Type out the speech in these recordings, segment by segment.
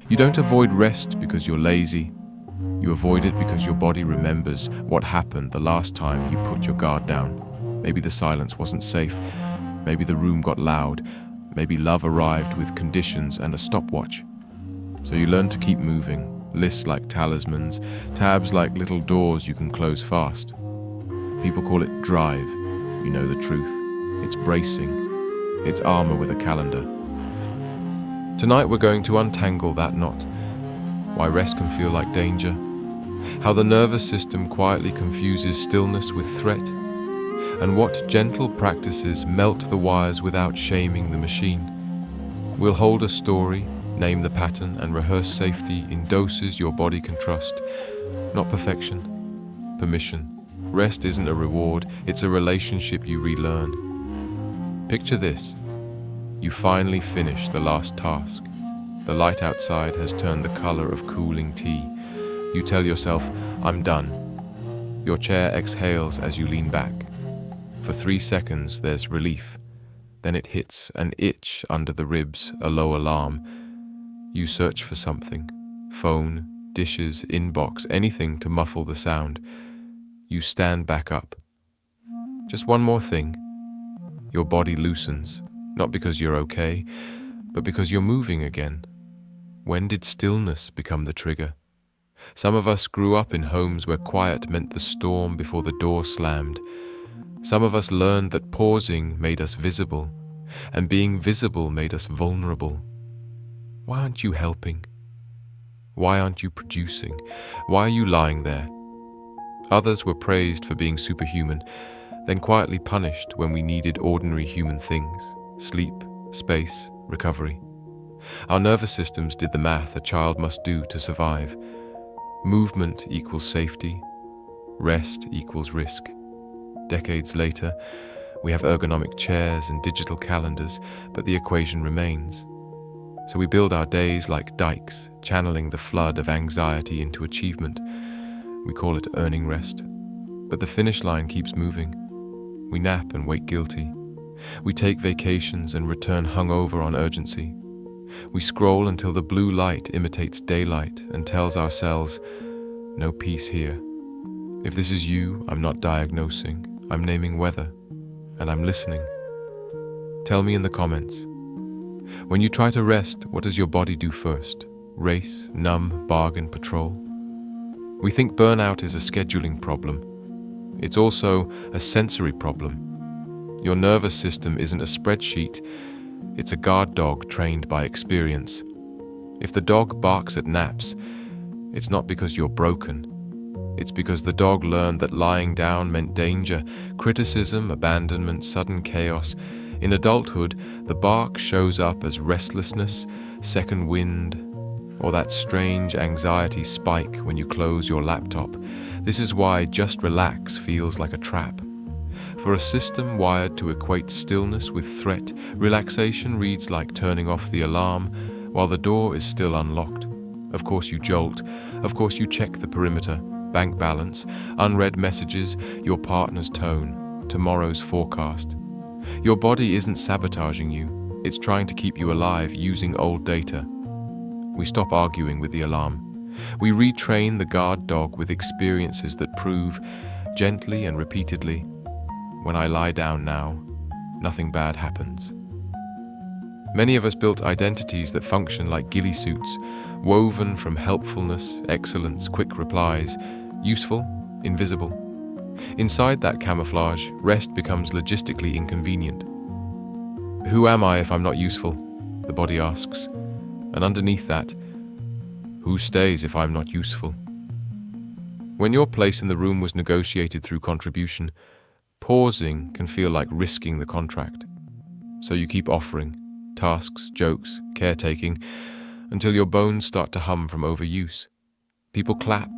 You don't avoid rest because you're lazy. You avoid it because your body remembers what happened the last time you put your guard down. Maybe the silence wasn't safe. Maybe the room got loud. Maybe love arrived with conditions and a stopwatch. So you learn to keep moving, lists like talismans, tabs like little doors you can close fast. People call it drive. You know the truth. It's bracing. It's armor with a calendar. Tonight we're going to untangle that knot. Why rest can feel like danger. How the nervous system quietly confuses stillness with threat. And what gentle practices melt the wires without shaming the machine. We'll hold a story, name the pattern, and rehearse safety in doses your body can trust. Not perfection, permission. Rest isn't a reward, it's a relationship you relearn. Picture this. You finally finish the last task. The light outside has turned the color of cooling tea. You tell yourself, I'm done. Your chair exhales as you lean back. For 3 seconds, there's relief. Then it hits an itch under the ribs, a low alarm. You search for something. Phone, dishes, inbox, anything to muffle the sound. You stand back up. Just one more thing. Your body loosens, not because you're okay, but because you're moving again. When did stillness become the trigger? Some of us grew up in homes where quiet meant the storm before the door slammed. Some of us learned that pausing made us visible, and being visible made us vulnerable. Why aren't you helping? Why aren't you producing? Why are you lying there? Others were praised for being superhuman, then quietly punished when we needed ordinary human things: sleep, space, recovery. Our nervous systems did the math a child must do to survive. Movement equals safety, rest equals risk. Decades later, we have ergonomic chairs and digital calendars, but the equation remains. So we build our days like dikes, channeling the flood of anxiety into achievement. We call it earning rest. But the finish line keeps moving. We nap and wake guilty. We take vacations and return hungover on urgency. We scroll until the blue light imitates daylight and tells ourselves, no peace here. If this is you, I'm not diagnosing. I'm naming weather, and I'm listening. Tell me in the comments. When you try to rest, what does your body do first? Race, numb, bargain, patrol? We think burnout is a scheduling problem. It's also a sensory problem. Your nervous system isn't a spreadsheet, it's a guard dog trained by experience. If the dog barks at naps, it's not because you're broken. It's because the dog learned that lying down meant danger, criticism, abandonment, sudden chaos. In adulthood, the bark shows up as restlessness, second wind, or that strange anxiety spike when you close your laptop. This is why just relax feels like a trap. For a system wired to equate stillness with threat, relaxation reads like turning off the alarm while the door is still unlocked. Of course you jolt, of course you check the perimeter, bank balance, unread messages, your partner's tone, tomorrow's forecast. Your body isn't sabotaging you, it's trying to keep you alive using old data. We stop arguing with the alarm. We retrain the guard dog with experiences that prove, gently and repeatedly, when I lie down now, nothing bad happens. Many of us built identities that function like ghillie suits, woven from helpfulness, excellence, quick replies, useful, invisible. Inside that camouflage, rest becomes logistically inconvenient. Who am I if I'm not useful? The body asks. And underneath that, who stays if I'm not useful? When your place in the room was negotiated through contribution, pausing can feel like risking the contract. So you keep offering tasks, jokes, caretaking, until your bones start to hum from overuse. People clap.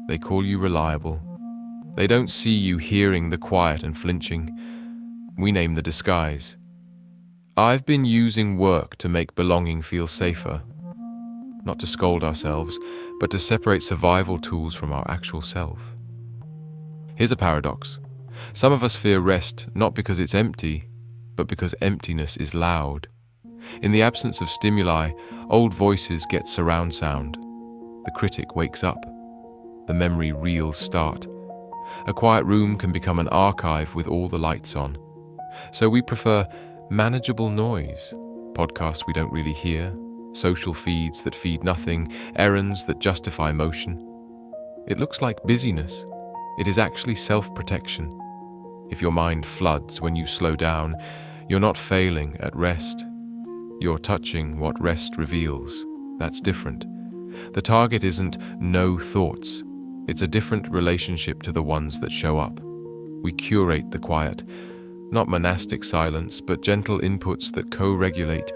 They call you reliable. They don't see you hearing the quiet and flinching. We name the disguise. I've been using work to make belonging feel safer. Not to scold ourselves, but to separate survival tools from our actual self. Here's a paradox. Some of us fear rest not because it's empty, but because emptiness is loud. In the absence of stimuli, old voices get surround sound. The critic wakes up. The memory reels start. A quiet room can become an archive with all the lights on. So we prefer manageable noise, podcasts we don't really hear, social feeds that feed nothing, errands that justify motion. It looks like busyness. It is actually self-protection. If your mind floods when you slow down, you're not failing at rest. You're touching what rest reveals. That's different. The target isn't no thoughts. It's a different relationship to the ones that show up. We curate the quiet, not monastic silence, but gentle inputs that co-regulate.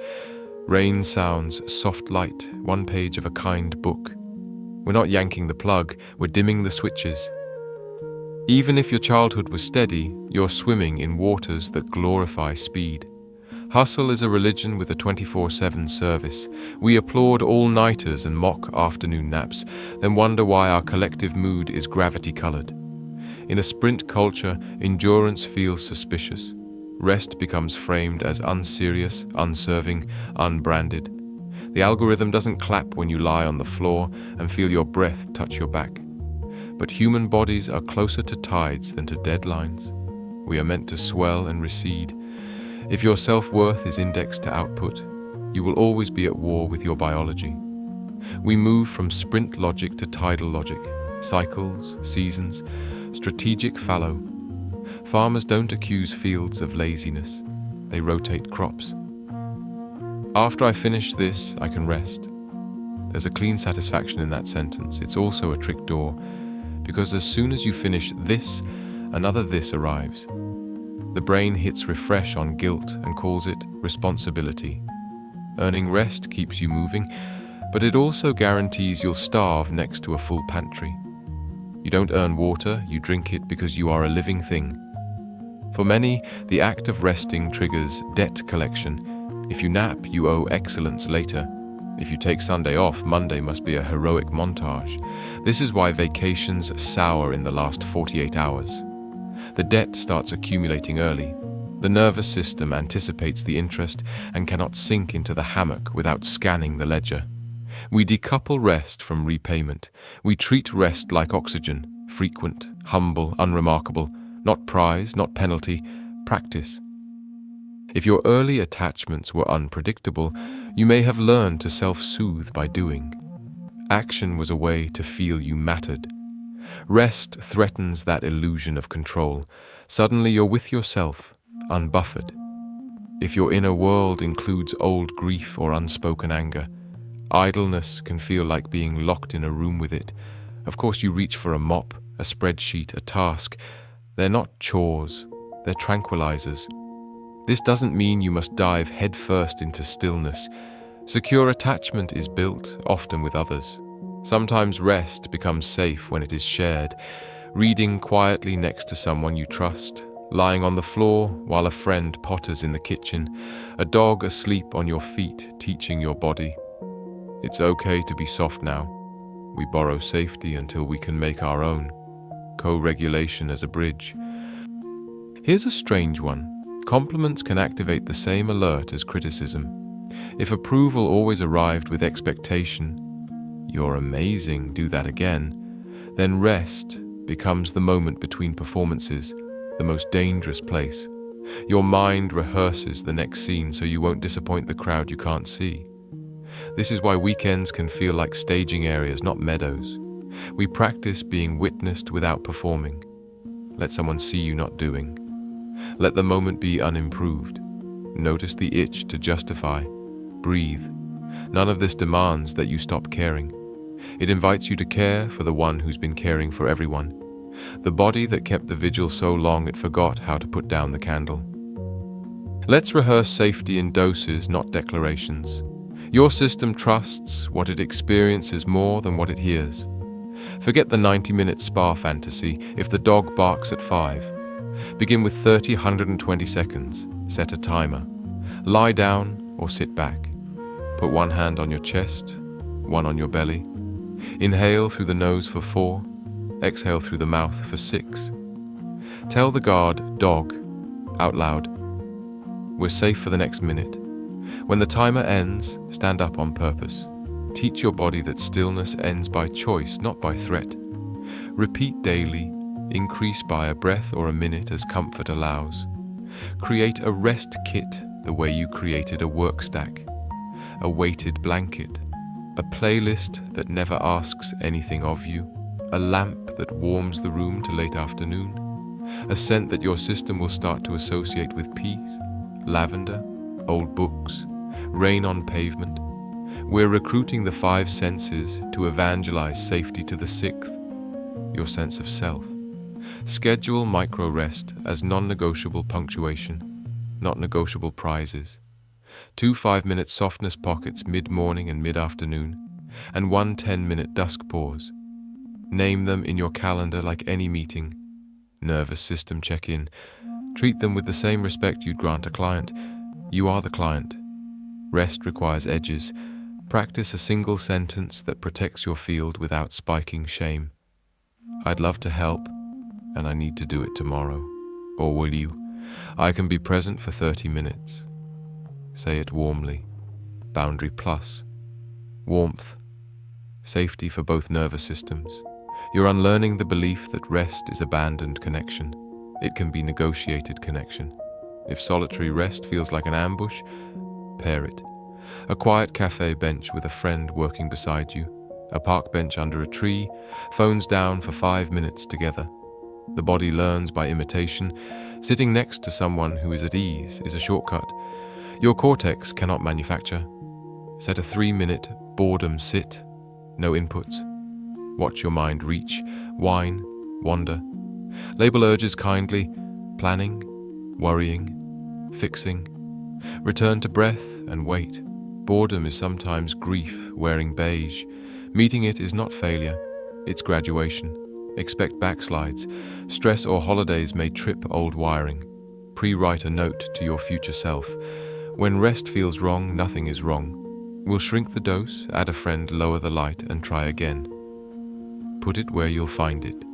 Rain sounds, soft light, one page of a kind book. We're not yanking the plug, we're dimming the switches. Even if your childhood was steady, you're swimming in waters that glorify speed. Hustle is a religion with a 24/7 service. We applaud all-nighters and mock afternoon naps, then wonder why our collective mood is gravity-colored. In a sprint culture, endurance feels suspicious. Rest becomes framed as unserious, unserving, unbranded. The algorithm doesn't clap when you lie on the floor and feel your breath touch your back. But human bodies are closer to tides than to deadlines. We are meant to swell and recede. If your self-worth is indexed to output, you will always be at war with your biology. We move from sprint logic to tidal logic, cycles, seasons, strategic fallow. Farmers don't accuse fields of laziness. They rotate crops. After I finish this, I can rest. There's a clean satisfaction in that sentence. It's also a trick door, because as soon as you finish this, another this arrives. The brain hits refresh on guilt and calls it responsibility. Earning rest keeps you moving, but it also guarantees you'll starve next to a full pantry. You don't earn water, you drink it because you are a living thing. For many, the act of resting triggers debt collection. If you nap, you owe excellence later. If you take Sunday off, Monday must be a heroic montage. This is why vacations sour in the last 48 hours. The debt starts accumulating early. The nervous system anticipates the interest and cannot sink into the hammock without scanning the ledger. We decouple rest from repayment. We treat rest like oxygen, frequent, humble, unremarkable, not prize, not penalty, practice. If your early attachments were unpredictable, you may have learned to self-soothe by doing. Action was a way to feel you mattered. Rest threatens that illusion of control. Suddenly you're with yourself, unbuffered. If your inner world includes old grief or unspoken anger, idleness can feel like being locked in a room with it. Of course you reach for a mop, a spreadsheet, a task. They're not chores, they're tranquilizers. This doesn't mean you must dive headfirst into stillness. Secure attachment is built, often with others. Sometimes rest becomes safe when it is shared. Reading quietly next to someone you trust, lying on the floor while a friend potters in the kitchen, a dog asleep on your feet teaching your body. It's okay to be soft now. We borrow safety until we can make our own. Co-regulation as a bridge. Here's a strange one. Compliments can activate the same alert as criticism. If approval always arrived with expectation, "You're amazing, do that again," then rest becomes the moment between performances, the most dangerous place. Your mind rehearses the next scene so you won't disappoint the crowd you can't see. This is why weekends can feel like staging areas, not meadows. We practice being witnessed without performing. Let someone see you not doing. Let the moment be unimproved. Notice the itch to justify. Breathe. None of this demands that you stop caring. It invites you to care for the one who's been caring for everyone. The body that kept the vigil so long it forgot how to put down the candle. Let's rehearse safety in doses, not declarations. Your system trusts what it experiences more than what it hears. Forget the 90-minute spa fantasy if the dog barks at 5. Begin with 30, 120 seconds. Set a timer. Lie down or sit back. Put one hand on your chest, one on your belly. Inhale through the nose for 4. Exhale through the mouth for 6. Tell the guard, dog, out loud. We're safe for the next minute. When the timer ends, stand up on purpose. Teach your body that stillness ends by choice, not by threat. Repeat daily, increase by a breath or a minute as comfort allows. Create a rest kit the way you created a work stack, a weighted blanket, a playlist that never asks anything of you, a lamp that warms the room to late afternoon, a scent that your system will start to associate with peace, lavender, old books, rain on pavement. We're recruiting the 5 senses to evangelize safety to the 6th, your sense of self. Schedule micro-rest as non-negotiable punctuation, not negotiable prizes. 2 5-minute softness pockets mid-morning and mid-afternoon, and 1 10-minute dusk pause. Name them in your calendar like any meeting. Nervous system check-in. Treat them with the same respect you'd grant a client. You are the client. Rest requires edges. Practice a single sentence that protects your field without spiking shame. I'd love to help, and I need to do it tomorrow. Or will you? I can be present for 30 minutes. Say it warmly. Boundary plus. Warmth. Safety for both nervous systems. You're unlearning the belief that rest is abandoned connection. It can be negotiated connection. If solitary rest feels like an ambush, pair it. A quiet cafe bench with a friend working beside you. A park bench under a tree, phones down for 5 minutes together. The body learns by imitation. Sitting next to someone who is at ease is a shortcut. Your cortex cannot manufacture. Set a 3-minute boredom sit. No inputs. Watch your mind reach, whine, wander. Label urges kindly. Planning, worrying, fixing. Return to breath and wait. Boredom is sometimes grief wearing beige. Meeting it is not failure, it's graduation. Expect backslides. Stress or holidays may trip old wiring. Pre-write a note to your future self. When rest feels wrong, nothing is wrong. We'll shrink the dose, add a friend, lower the light, and try again. Put it where you'll find it.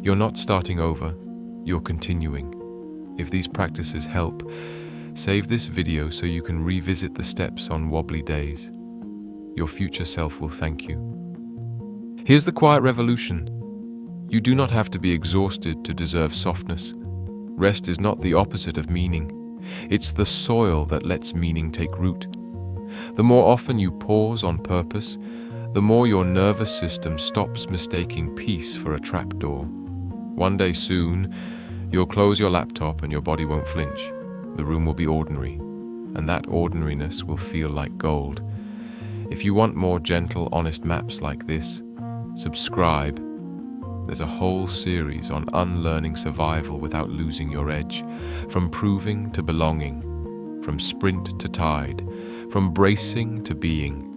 You're not starting over, you're continuing. If these practices help, save this video so you can revisit the steps on wobbly days. Your future self will thank you. Here's the quiet revolution. You do not have to be exhausted to deserve softness. Rest is not the opposite of meaning. It's the soil that lets meaning take root. The more often you pause on purpose, the more your nervous system stops mistaking peace for a trapdoor. One day soon, you'll close your laptop and your body won't flinch. The room will be ordinary, and that ordinariness will feel like gold. If you want more gentle, honest maps like this, subscribe. There's a whole series on unlearning survival without losing your edge, from proving to belonging, from sprint to tide, from bracing to being.